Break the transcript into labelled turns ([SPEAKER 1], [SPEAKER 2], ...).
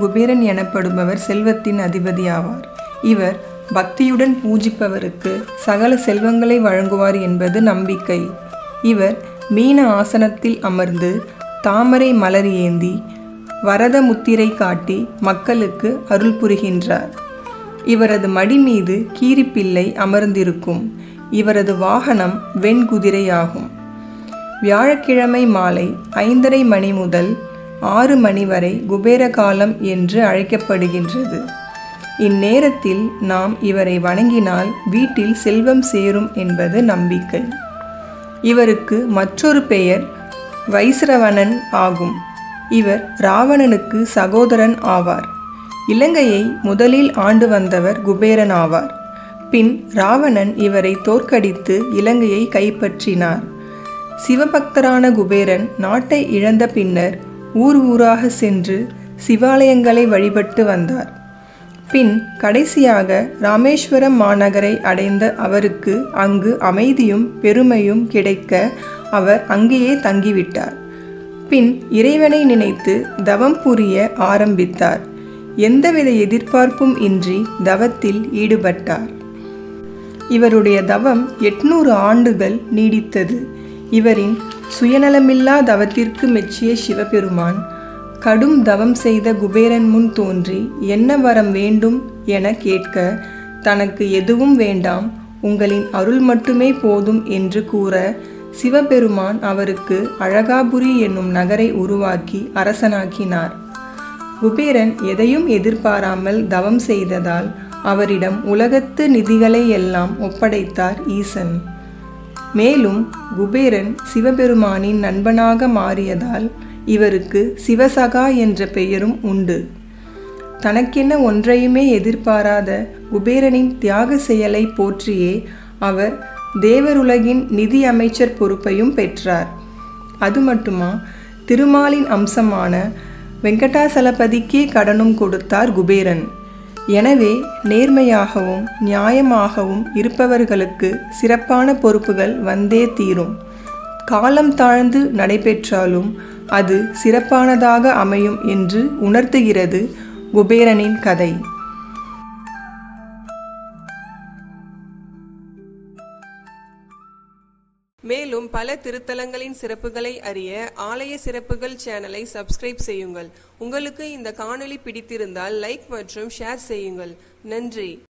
[SPEAKER 1] குபேரன் எனப்படுபவர் செல்வத்தின் அதிபதி ஆவார். இவர் பக்தியுடன் பூஜிப்பவருக்கு சகல செல்வங்களை வழங்குவார் என்பது நம்பிக்கை. இவர் மீன ஆசனத்தில் அமர்ந்து தாமரை மலர் ஏந்தி வரத முத்திரை காட்டி மக்களுக்கு அருள் புரிகின்றார். இவரது மடி மீது கீரிப்பிள்ளை அமர்ந்திருக்கும். இவரது வாகனம் வெண்குதிரையாகும். வியாழக்கிழமை மாலை 5:30 மணி முதல் 6 மணி வரை குபேர காலம் என்று அழைக்கப்படுகின்றது. இந்நேரத்தில் நாம் இவரை வணங்கினால் வீட்டில் செல்வம் சேரும் என்பது நம்பிக்கை. இவருக்கு மற்றொரு பெயர் வைஸ்ரவணன் ஆகும். இவர் ராவணனுக்கு சகோதரன் ஆவார். இலங்கையை முதலில் ஆண்டு வந்தவர் குபேரன் ஆவார். பின் ராவணன் இவரை தோற்கடித்து இலங்கையை கைப்பற்றினார். சிவபக்தரான குபேரன் நாட்டை இழந்த பின்னர் ஊர் ஊராக சென்று சிவாலயங்களை வழிபட்டு வந்தார். பின் கடைசியாக ராமேஸ்வரம் மாநகரை அடைந்த அவருக்கு அங்கு அமைதியும் பெருமையும் கிடைக்க அவர் அங்கேயே தங்கிவிட்டார். பின் இறைவனை நினைத்து தவம் புரிய ஆரம்பித்தார். எந்தவித எதிர்பார்ப்பும் இன்றி தவத்தில் ஈடுபட்டார். இவருடைய தவம் 800 ஆண்டுகள் நீடித்தது. இவரின் சுயநலமில்லா தவத்திற்கு மெச்சிய சிவபெருமான் கடும் தவம் செய்த குபேரன் முன் தோன்றி என்ன வரம் வேண்டும் என கேட்க, தனக்கு எதுவும் வேண்டாம், உங்களின் அருள் மட்டுமே போதும் என்று கூற, சிவபெருமான் அவருக்கு அழகாபுரி என்னும் நகரை உருவாக்கி அரசனாக்கினார். குபேரன் எதையும் எதிர்பாராமல் தவம் செய்ததால் அவரிடம் உலகத்து நிதிகளை எல்லாம் ஒப்படைத்தார் ஈசன். மேலும் குபேரன் சிவபெருமானின் நண்பனாக மாறியதால் இவருக்கு சிவசகா என்ற பெயரும் உண்டு. தனக்கென ஒன்றையுமே எதிர்பாராத குபேரனின் தியாக செயலை போற்றியே அவர் தேவருலகின் நிதி அமைச்சர் பொறுப்பையும் பெற்றார். அது மட்டுமா, திருமாலின் அம்சமான வெங்கடாசலபதிக்கே கடனும் கொடுத்தார் குபேரன். எனவே நேர்மையாகவும் நியாயமாகவும் இருப்பவர்களுக்கு சிறப்பான பொறுப்புகள் வந்தே தீரும். காலம் தாழ்ந்து நடைபெற்றாலும் அது சிறப்பானதாக அமையும் என்று உணர்த்துகிறது குபேரனின் கதை. மேலும் பல திருத்தலங்களின் சிறப்புகளை அறிய ஆலய சிறப்புகள் சேனலை சப்ஸ்கிரைப் செய்யுங்கள். உங்களுக்கு இந்த காணொளி பிடித்திருந்தால் லைக் மற்றும் ஷேர் செய்யுங்கள். நன்றி.